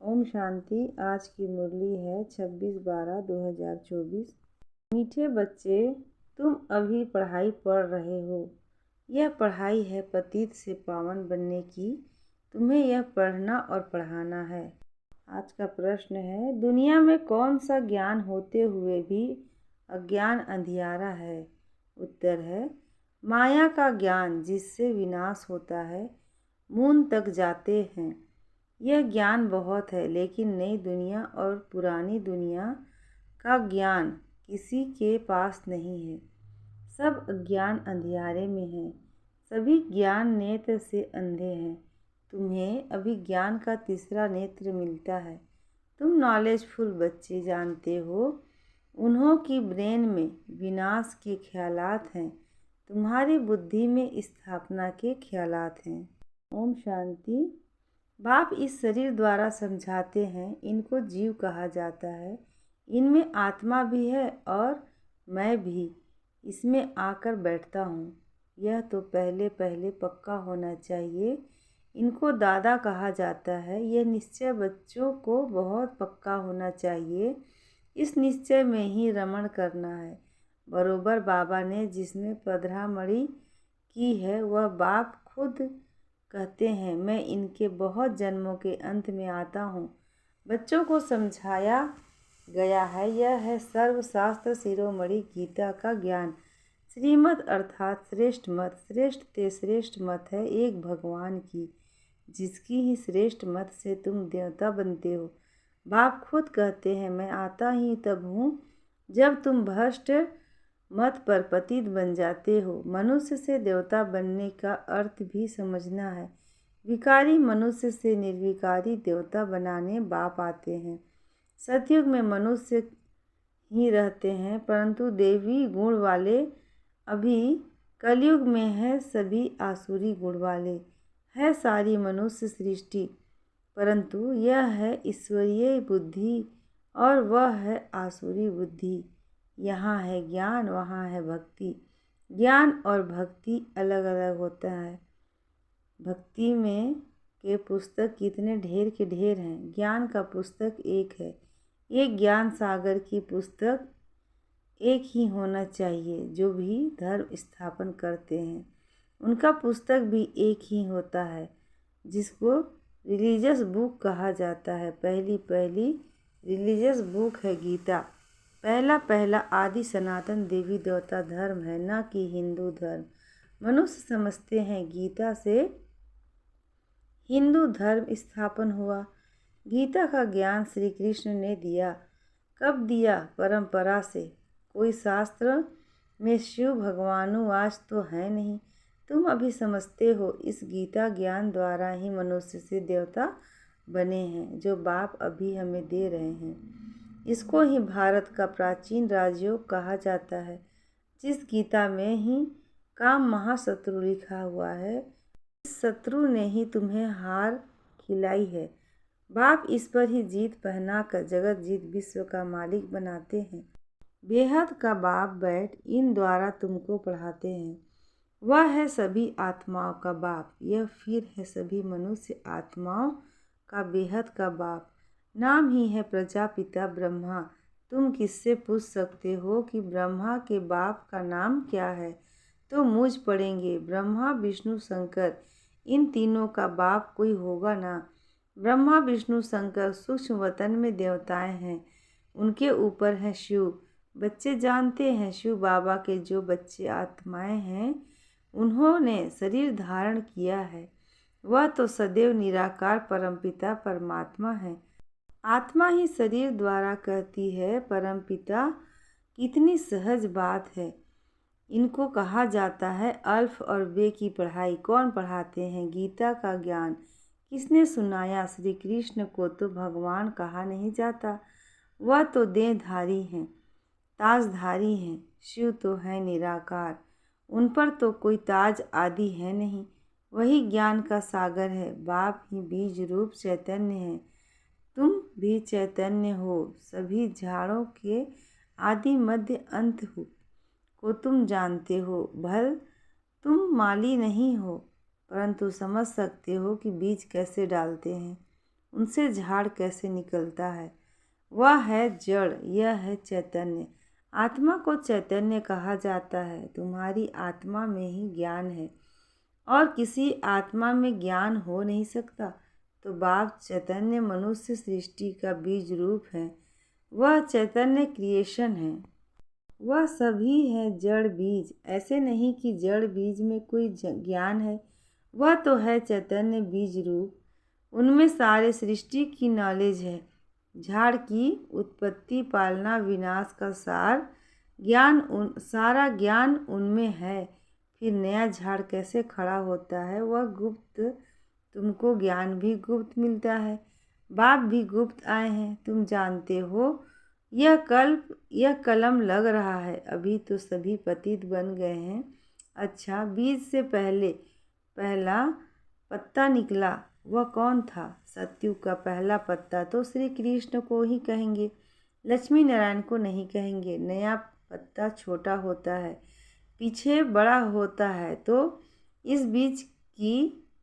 ओम शांति। आज की मुरली है 26/12/2024। मीठे बच्चे, तुम अभी पढ़ाई पढ़ रहे हो। यह पढ़ाई है पतित से पावन बनने की। तुम्हें यह पढ़ना और पढ़ाना है। आज का प्रश्न है, दुनिया में कौन सा ज्ञान होते हुए भी अज्ञान अंधियारा है? उत्तर है, माया का ज्ञान, जिससे विनाश होता है, मून तक जाते हैं। यह ज्ञान बहुत है, लेकिन नई दुनिया और पुरानी दुनिया का ज्ञान किसी के पास नहीं है। सब अज्ञान अंधियारे में है। सभी ज्ञान नेत्र से अंधे हैं। तुम्हें अभी ज्ञान का तीसरा नेत्र मिलता है। तुम नॉलेजफुल बच्चे जानते हो, उन्हों की ब्रेन में विनाश के ख्यालात हैं, तुम्हारी बुद्धि में स्थापना के ख्यालात हैं। ओम शांति। बाप इस शरीर द्वारा समझाते हैं, इनको जीव कहा जाता है। इनमें आत्मा भी है और मैं भी इसमें आकर बैठता हूँ। यह तो पहले पहले पक्का होना चाहिए। इनको दादा कहा जाता है। यह निश्चय बच्चों को बहुत पक्का होना चाहिए। इस निश्चय में ही रमण करना है। बरोबर बाबा ने जिसमें पधरामणि की है, वह बाप खुद कहते हैं, मैं इनके बहुत जन्मों के अंत में आता हूँ। बच्चों को समझाया गया है, यह है सर्वशास्त्र शिरोमणि गीता का ज्ञान। श्रीमत अर्थात श्रेष्ठ मत, श्रेष्ठ ते श्रेष्ठ मत है एक भगवान की, जिसकी ही श्रेष्ठ मत से तुम देवता बनते हो। बाप खुद कहते हैं, मैं आता ही तब हूँ जब तुम भ्रष्ट मत पर पतित बन जाते हो। मनुष्य से देवता बनने का अर्थ भी समझना है। विकारी मनुष्य से निर्विकारी देवता बनाने बाप आते हैं। सतयुग में मनुष्य ही रहते हैं, परंतु देवी गुण वाले। अभी कलयुग में है सभी आसुरी गुण वाले। है सारी मनुष्य सृष्टि, परंतु यह है ईश्वरीय बुद्धि और वह है आसुरी बुद्धि। यहाँ है ज्ञान, वहाँ है भक्ति। ज्ञान और भक्ति अलग अलग होता है। भक्ति में के पुस्तक कितने ढेर के ढेर हैं, ज्ञान का पुस्तक एक है। एक ज्ञान सागर की पुस्तक एक ही होना चाहिए। जो भी धर्म स्थापन करते हैं, उनका पुस्तक भी एक ही होता है, जिसको रिलीजियस बुक कहा जाता है। पहली रिलीजियस बुक है गीता। पहला आदि सनातन देवी देवता धर्म है, न कि हिंदू धर्म। मनुष्य समझते हैं गीता से हिंदू धर्म स्थापन हुआ। गीता का ज्ञान श्री कृष्ण ने दिया। कब दिया? परंपरा से। कोई शास्त्र में शिव भगवानुवाच तो है नहीं। तुम अभी समझते हो, इस गीता ज्ञान द्वारा ही मनुष्य से देवता बने हैं, जो बाप अभी हमें दे रहे हैं। इसको ही भारत का प्राचीन राजयोग कहा जाता है। जिस गीता में ही काम महाशत्रु लिखा हुआ है, इस शत्रु ने ही तुम्हें हार खिलाई है। बाप इस पर ही जीत पहनाकर जगत जीत विश्व का मालिक बनाते हैं। बेहद का बाप बैठ इन द्वारा तुमको पढ़ाते हैं। वह है सभी आत्माओं का बाप। यह फिर है सभी मनुष्य आत्माओं का बेहद का बाप। नाम ही है प्रजापिता ब्रह्मा। तुम किससे पूछ सकते हो कि ब्रह्मा के बाप का नाम क्या है, तो मुझ पड़ेंगे। ब्रह्मा विष्णु शंकर, इन तीनों का बाप कोई होगा ना। ब्रह्मा विष्णु शंकर सूक्ष्म वतन में देवताएं हैं, उनके ऊपर है शिव। बच्चे जानते हैं, शिव बाबा के जो बच्चे आत्माएं हैं, उन्होंने शरीर धारण किया है। वह तो सदैव निराकार परमपिता परमात्मा है। आत्मा ही शरीर द्वारा कहती है परमपिता। कितनी सहज बात है। इनको कहा जाता है अल्फ और बे की पढ़ाई। कौन पढ़ाते हैं? गीता का ज्ञान किसने सुनाया? श्री कृष्ण को तो भगवान कहा नहीं जाता। वह तो देहधारी हैं, ताजधारी हैं। शिव तो है निराकार, उन पर तो कोई ताज आदि है नहीं। वही ज्ञान का सागर है। बाप ही बीज रूप चैतन्य है। तुम भी चैतन्य हो। सभी झाड़ों के आदि मध्य अंत हो को तुम जानते हो। भल तुम माली नहीं हो, परंतु समझ सकते हो कि बीज कैसे डालते हैं। उनसे झाड़ कैसे निकलता है। वह है जड़, यह है चैतन्य। आत्मा को चैतन्य कहा जाता है। तुम्हारी आत्मा में ही ज्ञान है और किसी आत्मा में ज्ञान हो नहीं सकता। तो बाप चैतन्य मनुष्य सृष्टि का बीज रूप है। वह चैतन्य क्रिएशन है। वह सभी है जड़ बीज। ऐसे नहीं कि जड़ बीज में कोई ज्ञान है। वह तो है चैतन्य बीज रूप। उनमें सारे सृष्टि की नॉलेज है। झाड़ की उत्पत्ति, पालना, विनाश का सारा ज्ञान उनमें है। फिर नया झाड़ कैसे खड़ा होता है वह गुप्त। तुमको ज्ञान भी गुप्त मिलता है। बाप भी गुप्त आए हैं। तुम जानते हो यह कलम लग रहा है। अभी तो सभी पतित बन गए हैं। अच्छा, बीज से पहला पत्ता निकला, वह कौन था? सतयुग का पहला पत्ता तो श्री कृष्ण को ही कहेंगे, लक्ष्मी नारायण को नहीं कहेंगे। नया पत्ता छोटा होता है, पीछे बड़ा होता है। तो इस बीज की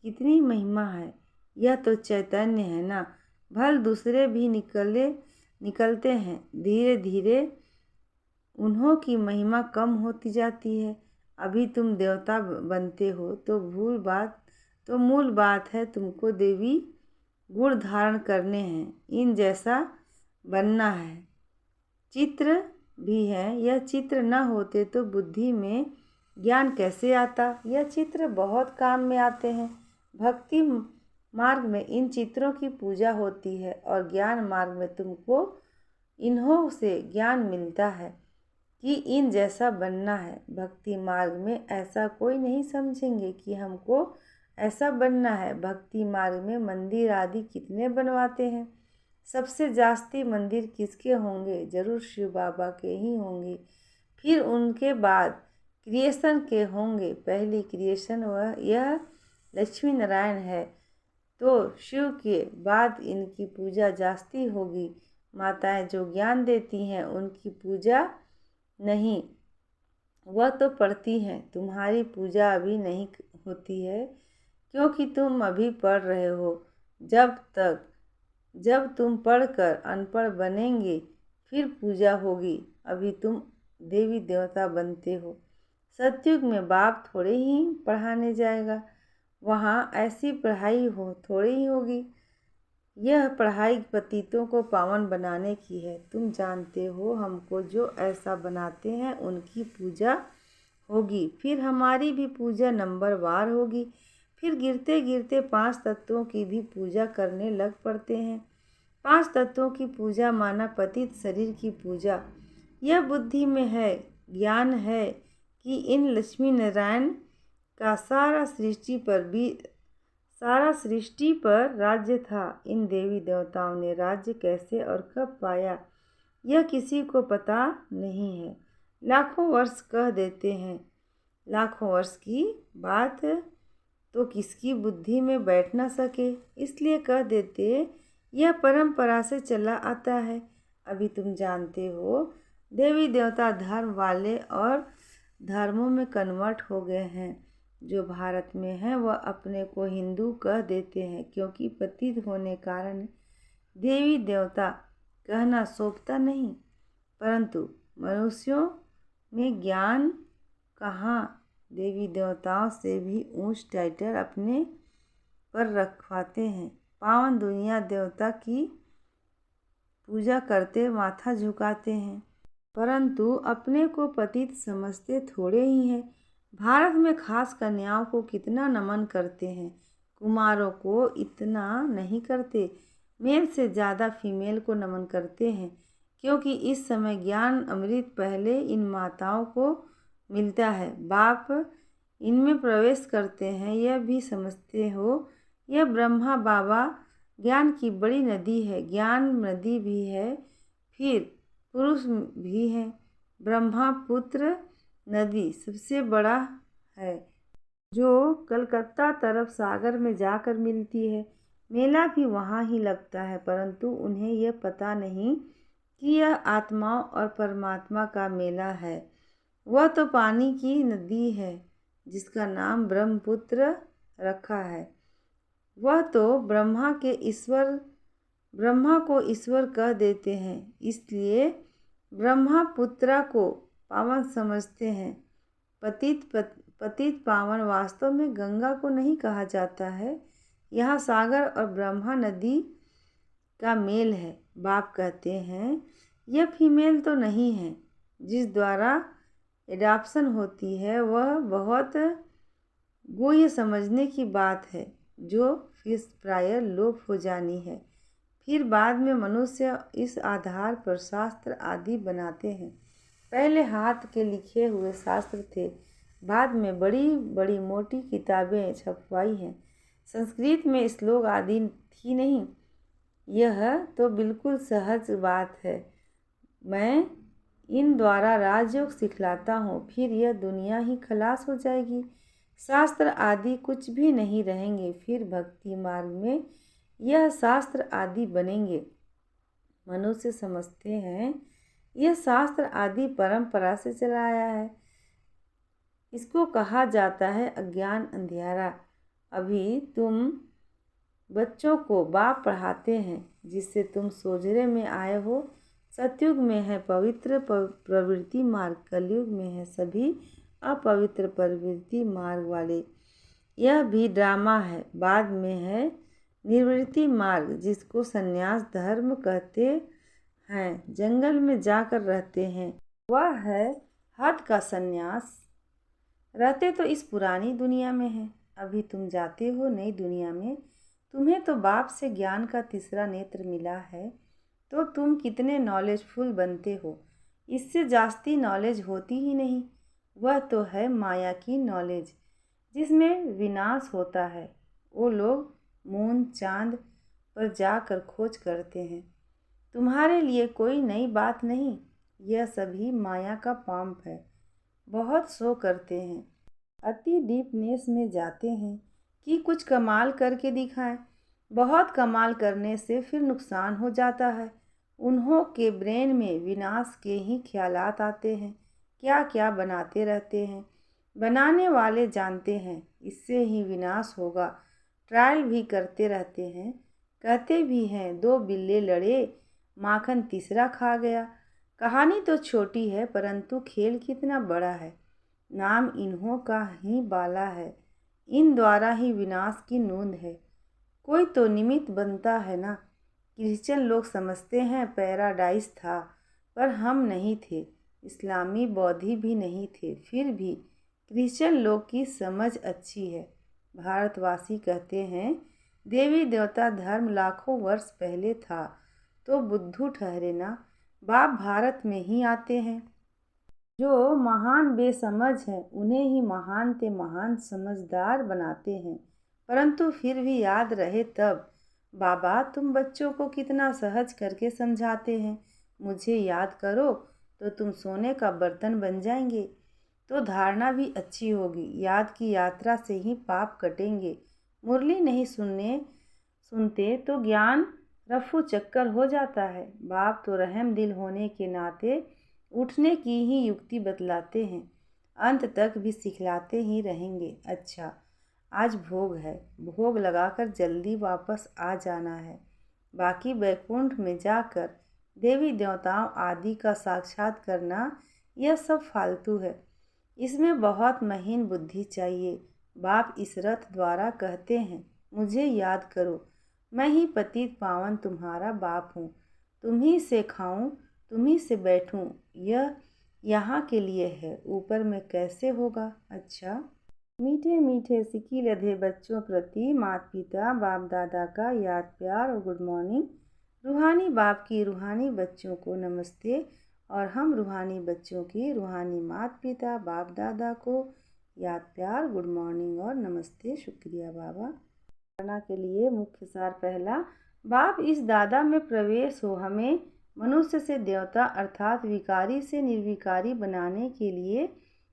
कितनी महिमा है। यह तो चैतन्य है ना। भल दूसरे भी निकलते हैं। धीरे धीरे उन्हों की महिमा कम होती जाती है। अभी तुम देवता बनते हो तो मूल बात है तुमको देवी गुण धारण करने हैं। इन जैसा बनना है। चित्र भी है। यह चित्र न होते तो बुद्धि में ज्ञान कैसे आता। यह चित्र बहुत काम में आते हैं। भक्ति मार्ग में इन चित्रों की पूजा होती है और ज्ञान मार्ग में तुमको इन्हों से ज्ञान मिलता है कि इन जैसा बनना है। भक्ति मार्ग में ऐसा कोई नहीं समझेंगे कि हमको ऐसा बनना है। भक्ति मार्ग में मंदिर आदि कितने बनवाते हैं। सबसे जास्ती मंदिर किसके होंगे? जरूर शिव बाबा के ही होंगे। फिर उनके बाद क्रिएशन के होंगे। पहली क्रिएशन यह लक्ष्मी नारायण है तो शिव के बाद इनकी पूजा जास्ती होगी। माताएं जो ज्ञान देती हैं उनकी पूजा नहीं, वह तो पढ़ती हैं। तुम्हारी पूजा अभी नहीं होती है क्योंकि तुम अभी पढ़ रहे हो। जब तुम पढ़कर अनपढ़ बनेंगे फिर पूजा होगी। अभी तुम देवी देवता बनते हो। सतयुग में बाप थोड़े ही पढ़ाने जाएगा। वहाँ ऐसी पढ़ाई थोड़ी ही होगी। यह पढ़ाई पतितों को पावन बनाने की है। तुम जानते हो हमको जो ऐसा बनाते हैं उनकी पूजा होगी। फिर हमारी भी पूजा नंबरवार होगी। फिर गिरते गिरते 5 तत्वों की भी पूजा करने लग पड़ते हैं। 5 तत्वों की पूजा माना पतित शरीर की पूजा। यह बुद्धि में है, ज्ञान है कि इन लक्ष्मी नारायण का सारा सृष्टि पर राज्य था। इन देवी देवताओं ने राज्य कैसे और कब पाया यह किसी को पता नहीं है। लाखों वर्ष कह देते हैं। लाखों वर्ष की बात तो किसकी बुद्धि में बैठ ना सके, इसलिए कह देते यह परंपरा से चला आता है। अभी तुम जानते हो देवी देवता धर्म वाले और धर्मों में कन्वर्ट हो गए हैं। जो भारत में है वह अपने को हिंदू कह देते हैं क्योंकि पतित होने कारण देवी देवता कहना शोभता नहीं। परंतु मनुष्यों में ज्ञान कहाँ, देवी देवताओं से भी ऊंच टाइटल अपने पर रखवाते हैं। पावन दुनिया देवता की पूजा करते माथा झुकाते हैं, परंतु अपने को पतित समझते थोड़े ही हैं। भारत में खास कन्याओं को कितना नमन करते हैं, कुमारों को इतना नहीं करते। मेल से ज़्यादा फीमेल को नमन करते हैं क्योंकि इस समय ज्ञान अमृत पहले इन माताओं को मिलता है। बाप इनमें प्रवेश करते हैं। यह भी समझते हो यह ब्रह्मा बाबा ज्ञान की बड़ी नदी है। ज्ञान नदी भी है, फिर पुरुष भी है। ब्रह्मपुत्र नदी सबसे बड़ा है जो कलकत्ता तरफ सागर में जाकर मिलती है। मेला भी वहाँ ही लगता है, परंतु उन्हें यह पता नहीं कि यह आत्माओं और परमात्मा का मेला है। वह तो पानी की नदी है जिसका नाम ब्रह्मपुत्र रखा है। वह तो ब्रह्मा के ईश्वर ब्रह्मा को ईश्वर कह देते हैं, इसलिए ब्रह्मा पुत्रा को पावन समझते हैं। पतित पावन वास्तव में गंगा को नहीं कहा जाता है। यहाँ सागर और ब्रह्मा नदी का मेल है। बाप कहते हैं यह फीमेल तो नहीं है। जिस द्वारा एडॉप्शन होती है वह बहुत गुह्य समझने की बात है, जो फिर प्राय लोप हो जानी है। फिर बाद में मनुष्य इस आधार पर शास्त्र आदि बनाते हैं। पहले हाथ के लिखे हुए शास्त्र थे, बाद में बड़ी बड़ी मोटी किताबें छपवाई हैं। संस्कृत में श्लोक आदि थी नहीं। यह तो बिल्कुल सहज बात है। मैं इन द्वारा राजयोग सिखलाता हूँ, फिर यह दुनिया ही खलास हो जाएगी। शास्त्र आदि कुछ भी नहीं रहेंगे। फिर भक्ति मार्ग में यह शास्त्र आदि बनेंगे। मनुष्य समझते हैं यह शास्त्र आदि परंपरा से चला आया है। इसको कहा जाता है अज्ञान अंधियारा। अभी तुम बच्चों को बाप पढ़ाते हैं, जिससे तुम सोजरे में आए हो। सतयुग में है पवित्र प्रवृत्ति मार्ग, कलयुग में है सभी अपवित्र प्रवृत्ति मार्ग वाले। यह भी ड्रामा है। बाद में है निवृत्ति मार्ग, जिसको संन्यास धर्म कहते हैं। जंगल में जाकर रहते हैं, वह है हद का संन्यास। रहते तो इस पुरानी दुनिया में है, अभी तुम जाते हो नई दुनिया में। तुम्हें तो बाप से ज्ञान का तीसरा नेत्र मिला है, तो तुम कितने नॉलेजफुल बनते हो। इससे जास्ती नॉलेज होती ही नहीं। वह तो है माया की नॉलेज, जिसमें विनाश होता है। वो लोग मून चांद पर जाकर खोज करते हैं। तुम्हारे लिए कोई नई बात नहीं। यह सभी माया का पंप है। बहुत शो करते हैं, अति डीपनेस में जाते हैं कि कुछ कमाल करके दिखाएं। बहुत कमाल करने से फिर नुकसान हो जाता है। उन्हों के ब्रेन में विनाश के ही ख्यालात आते हैं। क्या क्या बनाते रहते हैं। बनाने वाले जानते हैं इससे ही विनाश होगा। ट्रायल भी करते रहते हैं। कहते भी हैं 2 बिल्ले लड़े, माखन तीसरा खा गया। कहानी तो छोटी है, परंतु खेल कितना बड़ा है। नाम इन्हों का ही बाला है। इन द्वारा ही विनाश की नूंद है। कोई तो निमित्त बनता है ना। क्रिश्चियन लोग समझते हैं पैराडाइज था, पर हम नहीं थे। इस्लामी बौद्धि भी नहीं थे। फिर भी क्रिश्चियन लोग की समझ अच्छी है। भारतवासी कहते हैं देवी देवता धर्म लाखों वर्ष पहले था, तो बुद्धू ठहरे ना। बाप भारत में ही आते हैं। जो महान बेसमझ हैं उन्हें ही महान ते महान समझदार बनाते हैं। परंतु फिर भी याद रहे तब। बाबा तुम बच्चों को कितना सहज करके समझाते हैं। मुझे याद करो तो तुम सोने का बर्तन बन जाएंगे। तो धारणा भी अच्छी होगी। याद की यात्रा से ही पाप कटेंगे। मुरली नहीं सुनते तो ज्ञान रफू चक्कर हो जाता है। बाप तो रहम दिल होने के नाते उठने की ही युक्ति बतलाते हैं। अंत तक भी सिखलाते ही रहेंगे। अच्छा, आज भोग है, भोग लगाकर जल्दी वापस आ जाना है। बाकी वैकुंठ में जाकर देवी देवताओं आदि का साक्षात करना, यह सब फालतू है। इसमें बहुत महीन बुद्धि चाहिए। बाप इस रथ द्वारा कहते हैं मुझे याद करो। मैं ही पतित पावन तुम्हारा बाप हूँ। तुम्ही से खाऊं, तुम्ही से बैठूं। यह यहाँ के लिए है, ऊपर में कैसे होगा। अच्छा, मीठे मीठे सिकी लधे बच्चों प्रति माता पिता बाप दादा का याद प्यार और गुड मॉर्निंग। रूहानी बाप की रूहानी बच्चों को नमस्ते, और हम रूहानी बच्चों की रूहानी माता पिता बाप दादा को याद प्यार गुड मॉर्निंग और नमस्ते। शुक्रिया बाबा। करना के लिए मुख्य सार पहला, बाप इस दादा में प्रवेश हो हमें मनुष्य से देवता अर्थात विकारी से निर्विकारी बनाने के लिए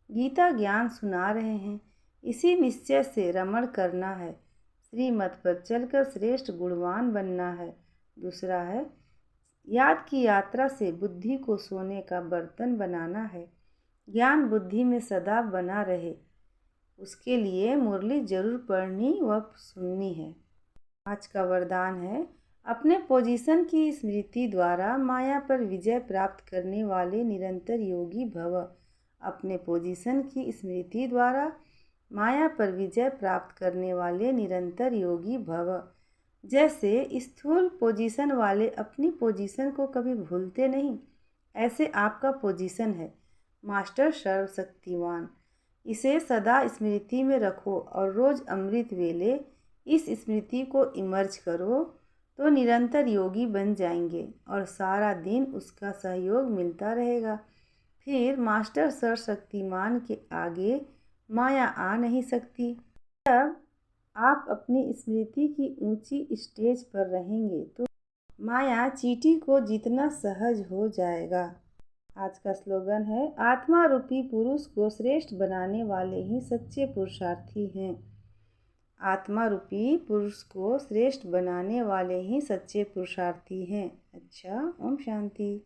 गीता ज्ञान सुना रहे हैं। इसी निश्चय से रमण करना है। श्रीमत पर चलकर श्रेष्ठ गुणवान बनना है। दूसरा है याद की यात्रा से बुद्धि को सोने का बर्तन बनाना है। ज्ञान बुद्धि में सदा बना रहे, उसके लिए मुरली जरूर पढ़नी व सुननी है। आज का वरदान है अपने पोजीशन की स्मृति द्वारा माया पर विजय प्राप्त करने वाले निरंतर योगी भव। अपने पोजीशन की स्मृति द्वारा माया पर विजय प्राप्त करने वाले निरंतर योगी भव। जैसे स्थूल पोजीशन वाले अपनी पोजीशन को कभी भूलते नहीं, ऐसे आपका पोजीशन है मास्टर सर्वशक्तिमान। इसे सदा स्मृति में रखो और रोज अमृत वेले इस स्मृति को इमर्ज करो तो निरंतर योगी बन जाएंगे और सारा दिन उसका सहयोग मिलता रहेगा। फिर मास्टर सर्वशक्तिमान के आगे माया आ नहीं सकती। जब आप अपनी स्मृति की ऊंची स्टेज पर रहेंगे तो माया चींटी को जीतना सहज हो जाएगा। आज का स्लोगन है, आत्मा रूपी पुरुष को श्रेष्ठ बनाने वाले ही सच्चे पुरुषार्थी हैं। आत्मा रूपी पुरुष को श्रेष्ठ बनाने वाले ही सच्चे पुरुषार्थी हैं। अच्छा, ओम शांति।